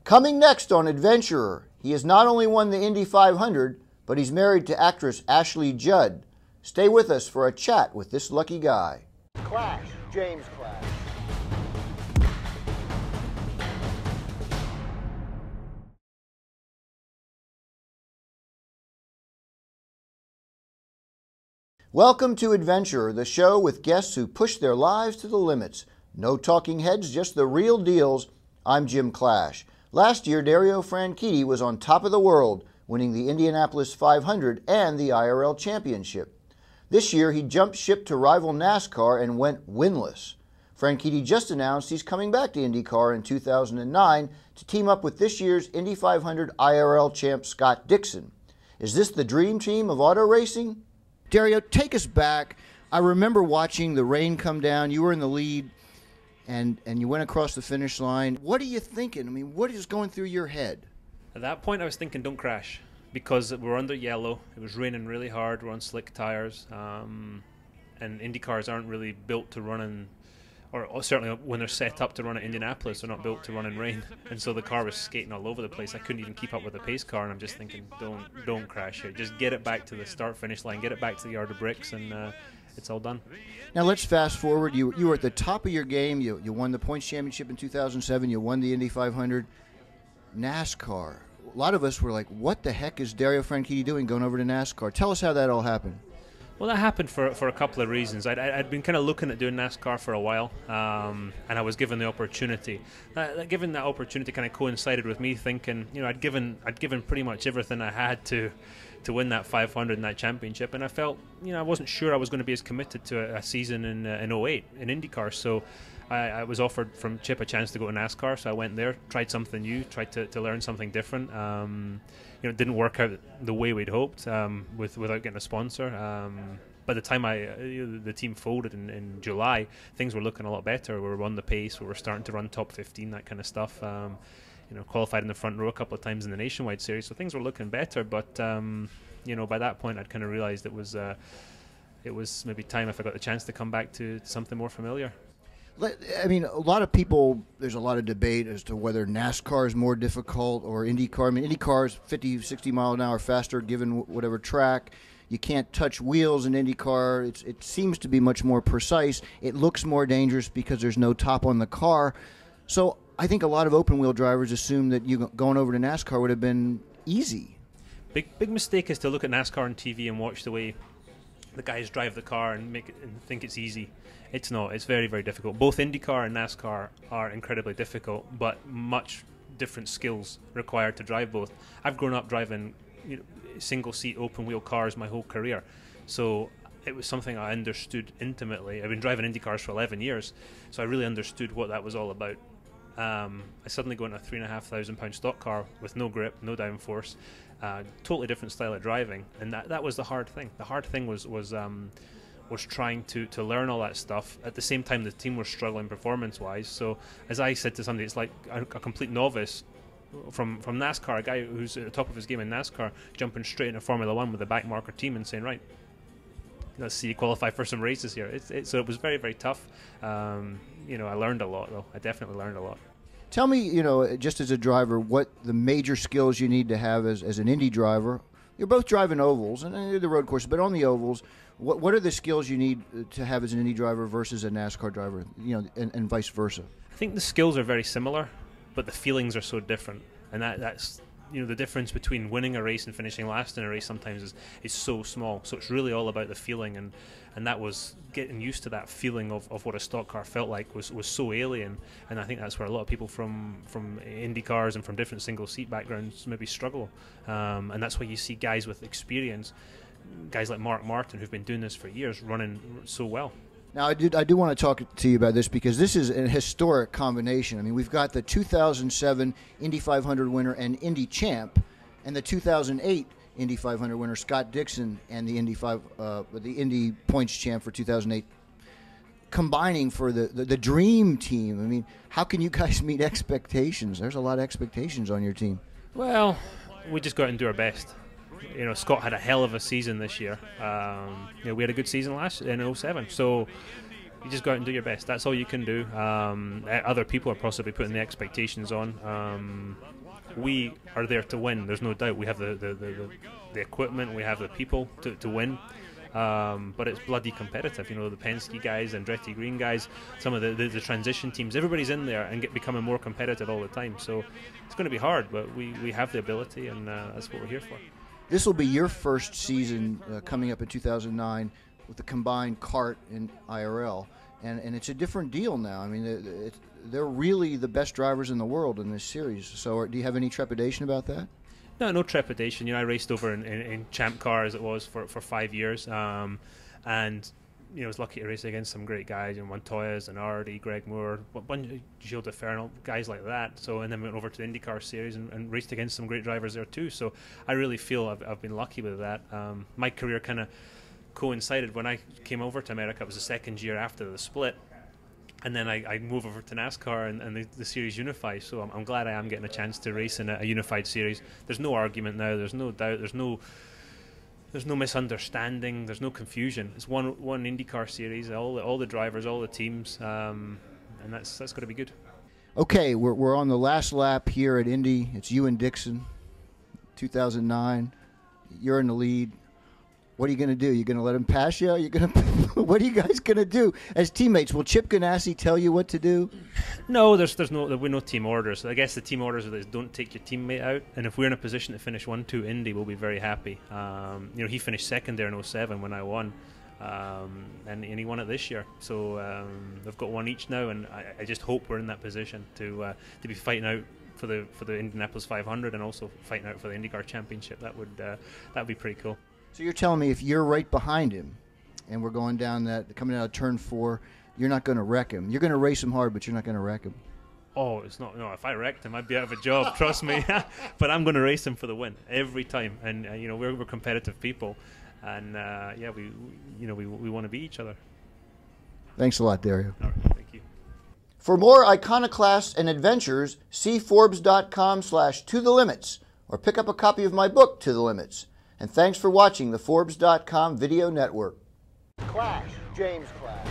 Coming next on Adventurer, he has not only won the Indy 500, but he's married to actress Ashley Judd. Stay with us for a chat with this lucky guy. Clash, James Clash. Welcome to Adventurer, the show with guests who push their lives to the limits. No talking heads, just the real deals. I'm Jim Clash. Last year, Dario Franchitti was on top of the world, winning the Indianapolis 500 and the IRL Championship. This year, he jumped ship to rival NASCAR and went winless. Franchitti just announced he's coming back to IndyCar in 2009 to team up with this year's Indy 500 IRL champ Scott Dixon. Is this the dream team of auto racing? Dario, take us back. I remember watching the rain come down. You were in the lead, and you went across the finish line. What are you thinking? I mean, what is going through your head? At that point, I was thinking, don't crash, because we're under yellow. It was raining really hard. We're on slick tires, and Indy cars aren't really built to run in, or certainly when they're set up to run at Indianapolis, they're not built to run in rain. And so the car was skating all over the place. I couldn't even keep up with the pace car, and I'm just thinking, don't crash here. Just get it back to the start-finish line, get it back to the yard of bricks, and it's all done. Now let's fast forward. You were at the top of your game. You won the points championship in 2007. You won the Indy 500. NASCAR. A lot of us were like, what the heck is Dario Franchitti doing going over to NASCAR? Tell us how that all happened. Well, that happened for a couple of reasons. I'd been kind of looking at doing NASCAR for a while, and I was given the opportunity. Given that opportunity kind of coincided with me thinking, I'd given pretty much everything I had to win that 500 and that championship, and I felt, I wasn't sure I was going to be as committed to a season in 08 in IndyCar. So I was offered from Chip a chance to go to NASCAR, so I went there, tried something new, tried to learn something different. It didn't work out the way we'd hoped without getting a sponsor. By the time the team folded in July, things were looking a lot better. We were on the pace. We were starting to run top 15, that kind of stuff. Qualified in the front row a couple of times in the Nationwide Series, so things were looking better. But by that point, I'd kind of realised it was maybe time, if I got the chance, to come back to something more familiar. I mean, a lot of people, there's a lot of debate as to whether NASCAR is more difficult or IndyCar. I mean, IndyCar is 50, 60 mile an hour faster given whatever track. You can't touch wheels in IndyCar. It seems to be much more precise. It looks more dangerous because there's no top on the car. So I think a lot of open-wheel drivers assume that going over to NASCAR would have been easy. Big mistake is to look at NASCAR on TV and watch the way the guys drive the car and think it's easy. It's not. It's very, very difficult. Both IndyCar and NASCAR are incredibly difficult, but much different skills required to drive both. I've grown up driving single-seat open-wheel cars my whole career, so it was something I understood intimately. I've been driving Indy cars for 11 years, so I really understood what that was all about. I suddenly go into a 3,500 pound stock car with no grip, no downforce, totally different style of driving, and that was the hard thing. The hard thing was trying to learn all that stuff. At the same time, the team was struggling performance-wise. So, as I said to somebody, it's like a complete novice from NASCAR, a guy who's at the top of his game in NASCAR, jumping straight into Formula One with a backmarker team and saying, right, let's see you qualify for some races here. So it was very, very tough. I learned a lot, though. I definitely learned a lot. Tell me, just as a driver, what the major skills you need to have as an Indy driver. You're both driving ovals and the road courses, but on the ovals, what are the skills you need to have as an Indy driver versus a NASCAR driver, and vice versa? I think the skills are very similar, but the feelings are so different, and that's the difference between winning a race and finishing last in a race sometimes is so small. So it's really all about the feeling, and that was getting used to that feeling of what a stock car felt like was so alien. And I think that's where a lot of people from Indy cars and from different single seat backgrounds maybe struggle, and that's why you see guys with experience, guys like Mark Martin, who've been doing this for years, running so well. Now, I do want to talk to you about this because this is a historic combination. I mean, we've got the 2007 Indy 500 winner and Indy champ, and the 2008 Indy 500 winner Scott Dixon, and the Indy points champ for 2008, combining for the dream team. I mean, how can you guys meet expectations? There's a lot of expectations on your team. Well, we just go out and do our best. Scott had a hell of a season this year. We had a good season in 07. So you just go out and do your best. That's all you can do. Other people are possibly putting the expectations on. we are there to win. There's no doubt. We have the equipment, we have the people to win. But it's bloody competitive. You know, the Penske guys, Andretti Green guys, some of the transition teams, everybody's in there and becoming more competitive all the time. So it's going to be hard, but we have the ability, and that's what we're here for. This will be your first season coming up in 2009 with the combined kart and IRL, and it's a different deal now. I mean, they're really the best drivers in the world in this series. So do you have any trepidation about that? No trepidation. You know, I raced over in Champ Car as it was for 5 years, and you know, I was lucky to race against some great guys, and Montoya's and Artie, Greg Moore, Gilles de Fernand, guys like that. So, and then went over to the IndyCar series and raced against some great drivers there too. So I really feel I've been lucky with that. My career kind of coincided when I came over to America. It was the second year after the split. And then I move over to NASCAR, and the series unifies. So I'm glad I am getting a chance to race in a unified series. There's no argument now. There's no doubt. There's no misunderstanding. There's no confusion. It's one IndyCar series. All the drivers, all the teams, and that's going to be good. Okay, we're on the last lap here at Indy. It's you and Dixon, 2009. You're in the lead. What are you going to do? You're going to let him pass you? What are you guys going to do as teammates? Will Chip Ganassi tell you what to do? No, there'll be no team orders. So I guess the team orders is don't take your teammate out. And if we're in a position to finish 1-2 Indy, we'll be very happy. You know, he finished second there in 07 when I won, and he won it this year. So they've got one each now, and I just hope we're in that position to be fighting out for the Indianapolis 500 and also fighting out for the IndyCar Championship. That would be pretty cool. So you're telling me if you're right behind him and we're going down coming out of turn 4, you're not going to wreck him. You're going to race him hard, but you're not going to wreck him. Oh, it's not. No, if I wrecked him, I'd be out of a job. Trust me. But I'm going to race him for the win every time. And you know, we're competitive people, and yeah, we want to beat each other. Thanks a lot, Dario. All right, thank you. For more iconoclasts and adventures, see Forbes.com/tothelimits or pick up a copy of my book, To the Limits. And thanks for watching the Forbes.com video network. Clash, James Clash.